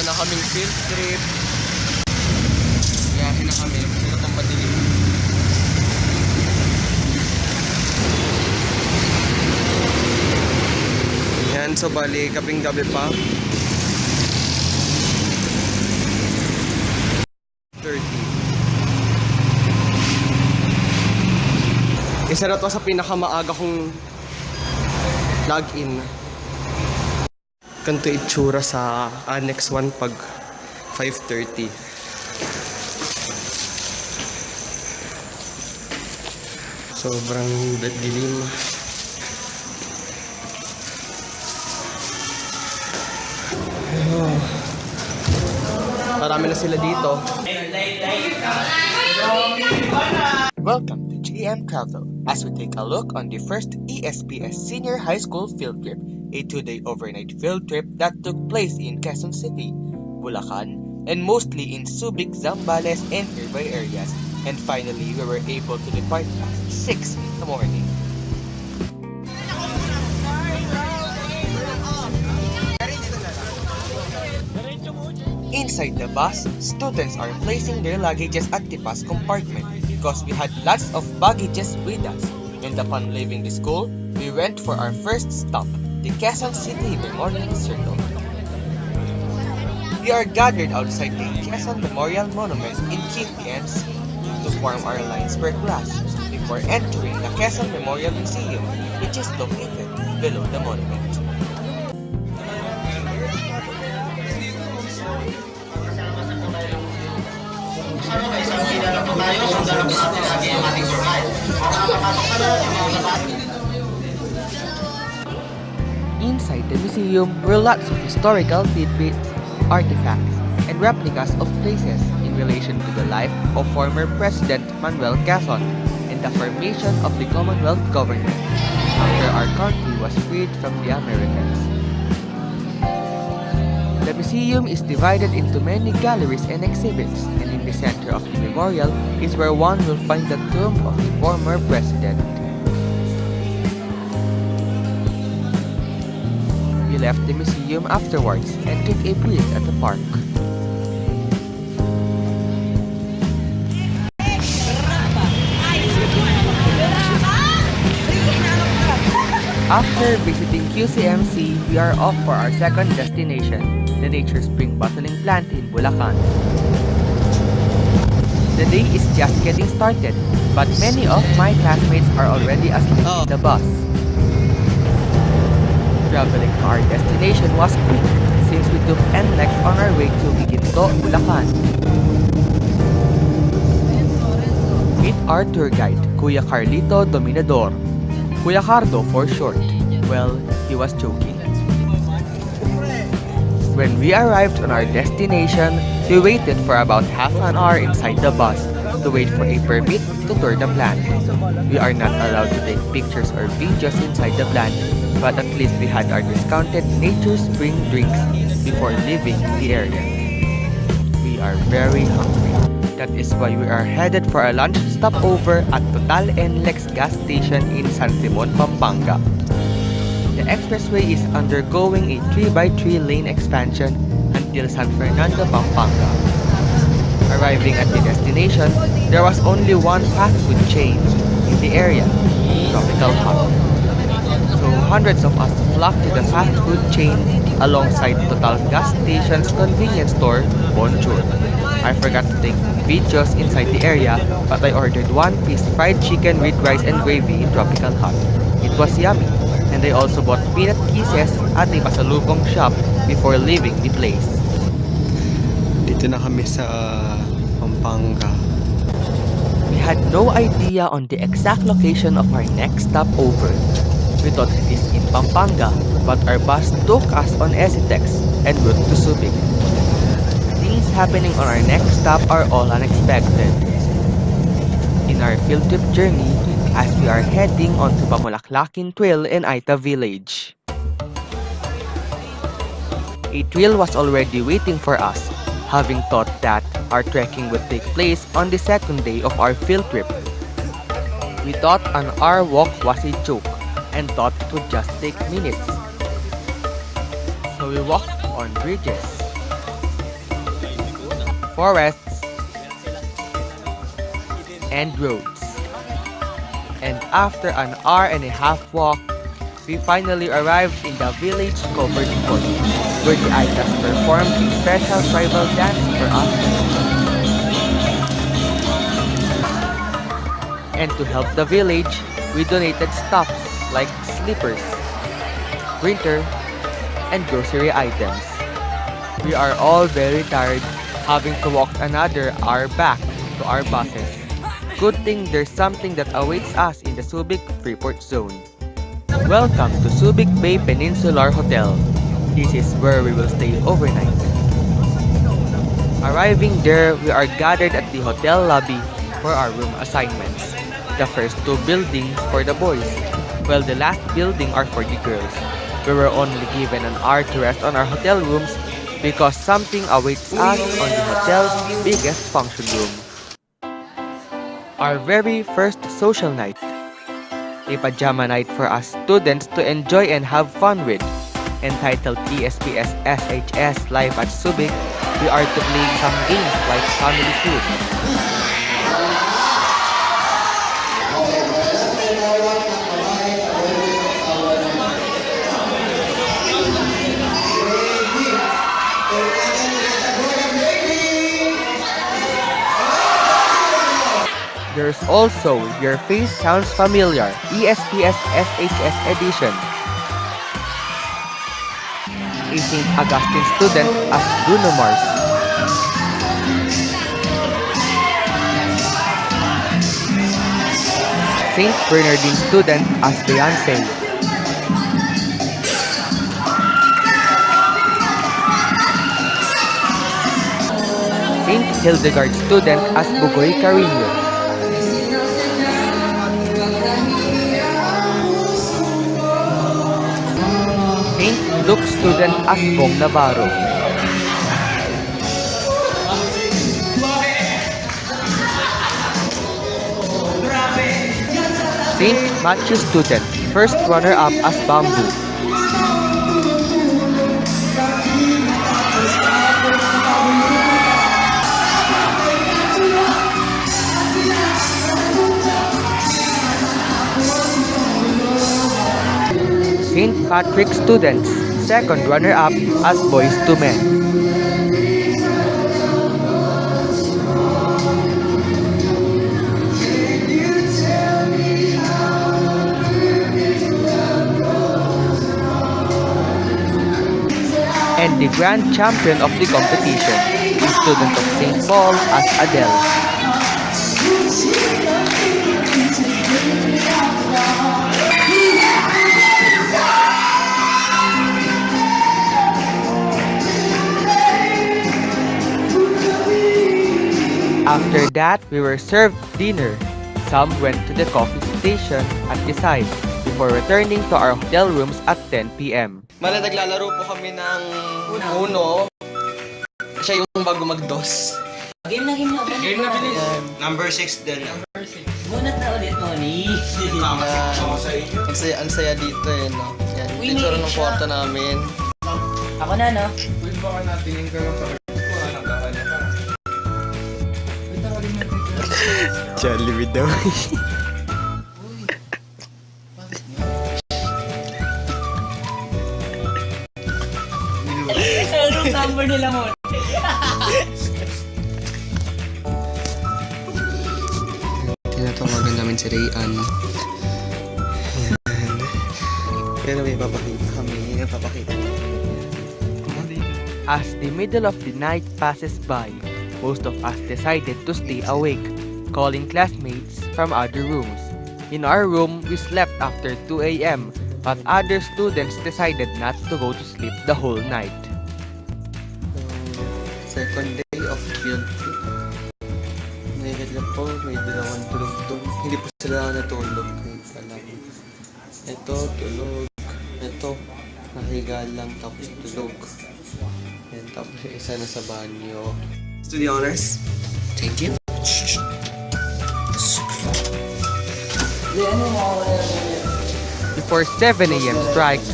na kaming field trip. Biyahe na kami. Sino pang madilim. Yan, so bali, gabing-gabi pa. 30. Isa na to sa pinakamaaga kong login. Ganito itsura sa Annex 1 pag 5:30. Sobrang dilim. Marami na sila dito. Welcome to GM Travel as we take a look on the first ESPS Senior High School Field Trip, a 2-day overnight field trip that took place in Quezon City, Bulacan, and mostly in Subic, Zambales, and nearby areas. And finally, we were able to depart at 6 in the morning. Inside the bus, students are placing their luggages at the bus compartment because we had lots of baggages with us. And upon leaving the school, we went for our first stop, the Quezon City Memorial Circle. We are gathered outside the Quezon Memorial Monument in KPMC to form our lines per class before entering the Quezon Memorial Museum, which is located below the monument. Inside the museum were lots of historical tidbits, artifacts, and replicas of places in relation to the life of former President Manuel Quezon and the formation of the Commonwealth government after our country was freed from the Americans. The museum is divided into many galleries and exhibits, and in the center of the memorial is where one will find the tomb of the former president. We left the museum afterwards and took a breeze at the park. After visiting QCMC, we are off for our second destination, the Nature Spring Bottling Plant in Bulacan. The day is just getting started, but many of my classmates are already asleep in the bus. Traveling to our destination was quick since we took NLEX on our way to Giginto, Bulacan. Meet our tour guide, Kuya Carlito Dominador. Kuya Cardo for short. Well, he was joking. When we arrived on our destination, we waited for about half an hour inside the bus to wait for a permit to tour the plant. We are not allowed to take pictures or videos inside the plant, but at least we had our discounted Nature Spring drinks before leaving the area. We are very hungry. That is why we are headed for a lunch stopover at Total NLEX gas station in San Simon, Pampanga. The expressway is undergoing a 3x3 lane expansion until San Fernando, Pampanga. Arriving at the destination, there was only one fast food chain in the area, Tropical Hut. So hundreds of us flocked to the fast food chain alongside Total gas station's convenience store, Bonjour. I forgot to take videos inside the area, but I ordered one piece fried chicken with rice and gravy in Tropical Hut. It was yummy, and I also bought peanut kisses at a pasalubong shop before leaving the place. Dito na kami sa Pampanga. We had no idea on the exact location of our next stopover. We thought it is in Pampanga, but our bus took us on Esitex en route to Subic. Things happening on our next stop are all unexpected. In our field trip journey, as we are heading onto Pamulaklakin Trail in Aita Village. A trail was already waiting for us, having thought that our trekking would take place on the second day of our field trip. We thought an hour walk was a joke and thought it would just take minutes. So we walked on bridges, forests, and roads. And after an hour and a half walk, we finally arrived in the village covered fort, where the Aitas performed a special tribal dance for us. And to help the village, we donated stuffs like slippers, printer, and grocery items. We are all very tired, having to walk another hour back to our buses. Good thing there's something that awaits us in the Subic Freeport Zone. Welcome to Subic Bay Peninsular Hotel. This is where we will stay overnight. Arriving there, we are gathered at the hotel lobby for our room assignments. The first two buildings for the boys, while the last building are for the girls. We were only given an hour to rest on our hotel rooms because something awaits us on the hotel's biggest function room. Our very first social night. A pajama night for us students to enjoy and have fun with. Entitled PSPS SHS Live at Subic, we are to play some games like Family Feud. There's also Your Face Sounds Familiar, ESPS SHS Edition. A St. Augustine student as Bruno Mars. St. Bernardine student as Beyonce. St. Hildegard student as Bugoy Carino. St. Luke student as Bong Navarro. St. Matthew student, first runner-up as Bamboo. St. Patrick students, second runner-up as Boys to Men. And the grand champion of the competition, the student of St. Paul as Adele. After that, we were served dinner. Some went to the coffee station at the side before returning to our hotel rooms at 10 p.m. Mali, naglalaro po kami ng Uno. Siya yung bago mag-DOS. Game na bilis. Number 6 din. Bunat na ulit, Tony. Ang saya dito eh, no? Yan, Uy, picture may ng siya. kwarto namin. Ako na, no? Uy, baka natingin ka lang sa nagkakanya ka. Jollibee daw. Anong number nila mo? Tinatawagan namin si Rayan. Pero may papakita kami. As the middle of the night passes by, most of us decided to stay awake, calling classmates from other rooms. In our room, we slept after 2 a.m., but other students decided not to go to sleep the whole night. Second day of field trip. May dalawang tulog doon. Hindi po sila natulog. Alam. Ito, tulog. Ito, nahiga lang tapos tulog. Yan, tapos yung isa na sa banyo. Studio honors. Thank you. Before 7 a.m. strikes,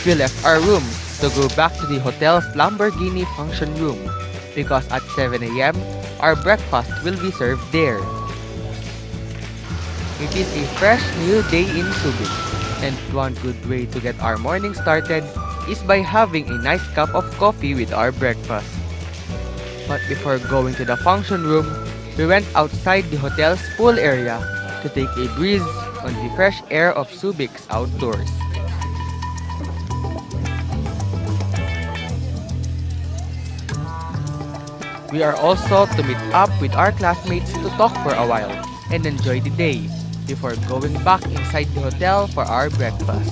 we left our room to go back to the hotel's Lamborghini function room. because at 7 a.m., our breakfast will be served there. It is a fresh new day in Subic, and one good way to get our morning started is by having a nice cup of coffee with our breakfast. But before going to the function room, we went outside the hotel's pool area to take a breeze on the fresh air of Subic's outdoors. We are also to meet up with our classmates to talk for a while and enjoy the day before going back inside the hotel for our breakfast.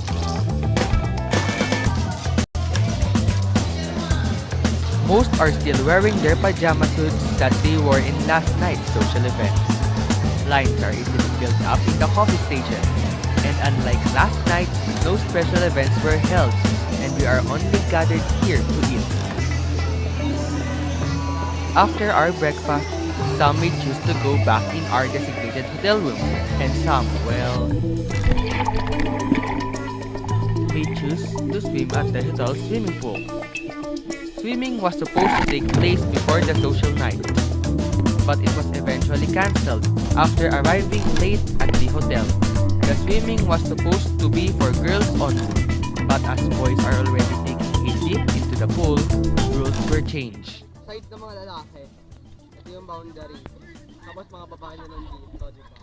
Most are still wearing their pajama suits that they wore in last night's social events. Lines are easily built up in the coffee station, and unlike last night, no special events were held, and we are only gathered here to eat. After our breakfast, some may choose to go back in our designated hotel room, and some, well, may choose to swim at the hotel's swimming pool. Swimming was supposed to take place before the social night, but it was eventually cancelled after arriving late at the hotel. The swimming was supposed to be for girls only, but as boys are already taking a dip into the pool, rules were changed. Side ng mga lalaki, ito yung boundary. Tapos mga babae na nandito, di ba?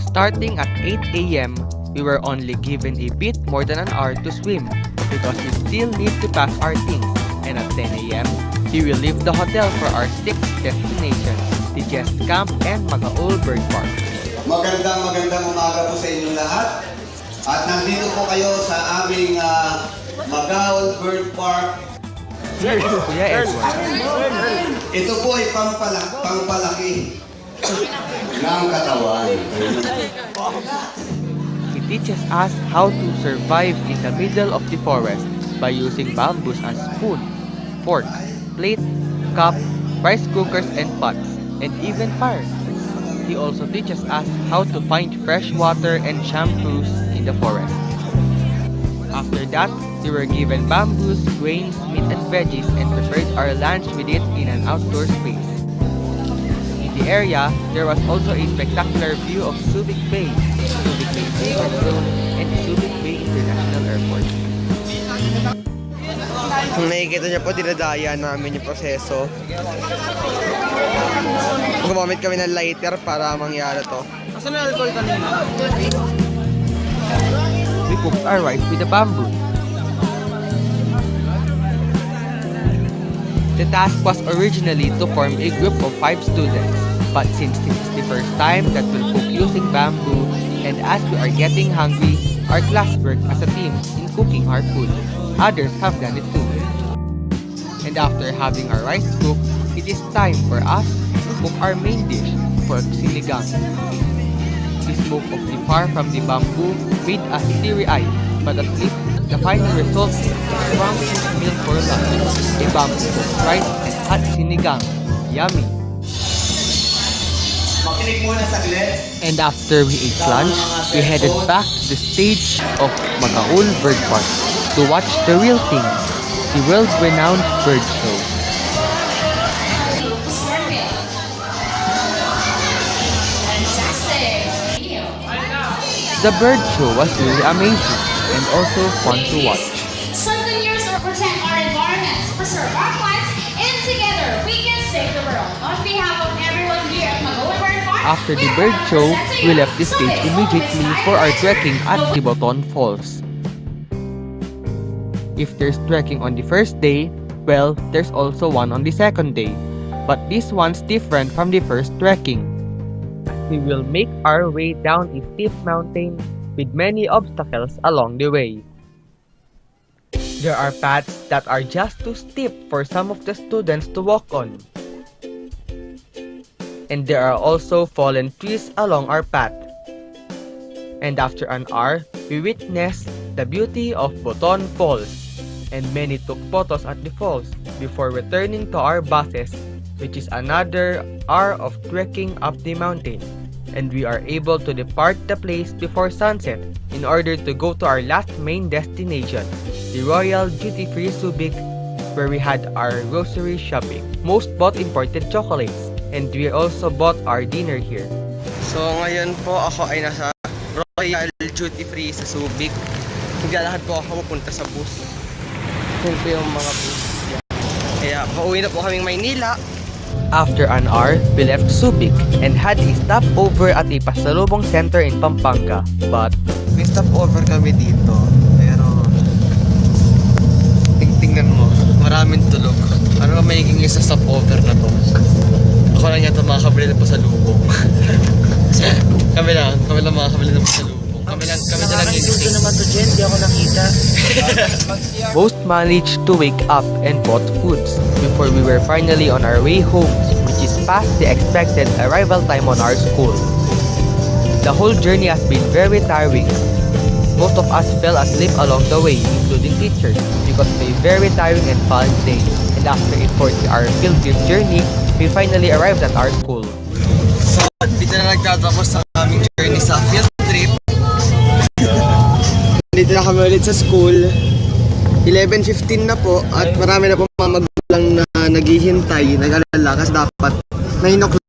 Starting at 8 a.m., we were only given a bit more than an hour to swim because we still need to pack our things, and at 10 a.m., we will leave the hotel for our sixth destination, the Jest Camp and Magaol Bird Park. Magandang umaga po sa inyong lahat. At nandito po kayo sa aming Magaol Bird Park. Kuya Edward. Ito po ay pangpalaki ng katawan. He teaches us how to survive in the middle of the forest by using bamboos as spoon, fork, plate, cup, rice cookers and pots, and even fire. He also teaches us how to find fresh water and shampoos in the forest. After that, we were given bamboos, grains, meat and veggies and prepared our lunch with it in an outdoor space. In the area, there was also a spectacular view of Subic Bay, Subic Bay Safety Zone, and Subic Bay International Airport. Kung nakikita niyo po, dinadaya namin yung proseso. Gumamit kami ng lighter para mangyari to. Asan na alcohol kanina? We cooked our rice with a bamboo. The task was originally to form a group of 5 students, but since this is the first time that we'll cook using bamboo, and as we are getting hungry, our class worked as a team in cooking our food. Others have done it too. And after having our rice cooked, it is time for us to cook our main dish, pork sinigang. The smoke of the fire from the bamboo made us teary-eyed, but at least the final result is a scrumptious meal for lunch, a bamboo cooked rice and hot sinigang. Yummy! Makinig muna saglit. And after we ate lunch, we headed back to the stage of Magaol Bird Park to watch the real thing, the world-renowned bird show. The bird show was really amazing and also fun to watch. Something years to protect our environment, preserve our plants, and together we can save the world. On behalf of everyone here at Magaol Bird Park, After the bird show, we left the stage immediately for our trekking at Tiboton Falls. If there's trekking on the first day, well, there's also one on the second day. But this one's different from the first trekking. We will make our way down a steep mountain with many obstacles along the way. There are paths that are just too steep for some of the students to walk on. And there are also fallen trees along our path. And after an hour, we witnessed the beauty of Boton Falls, and many took photos at the falls before returning to our buses, which is another hour of trekking up the mountain. And we are able to depart the place before sunset in order to go to our last main destination, the Royal Duty Free Subic where we had our grocery shopping. Most bought imported chocolates, and we also bought our dinner here. So ngayon po ako ay nasa Royal Duty Free sa Subic. Naglalakad po ako pupunta sa bus. Yun po yung mga bus. Kaya pauwi na po kaming Maynila. After an hour, we left Subic and had a stopover at a pasalubong center in Pampanga. But May stopover kami dito. Pero tingnan mo, maraming tulog. Ano ba magiging isa stopover na to? Ako lang yata makakabili ng pasalubong. kami lang makakabili ng pasalubong. Kami na lang Gusto naman to, Jen. Di ako nakita. most managed to wake up and bought foods before we were finally on our way home, which is past the expected arrival time on our school. The whole journey has been very tiring. Most of us fell asleep along the way, including teachers, because of a very tiring and fun day. And after a 40-hour field trip journey, we finally arrived at our school. So, dito na nagtatapos ang aming journey sa field trip. Dito na kami ulit sa school. 11:15 na po at marami na po mga magulang na naghihintay, nag-alala kasi dapat 9 o'clock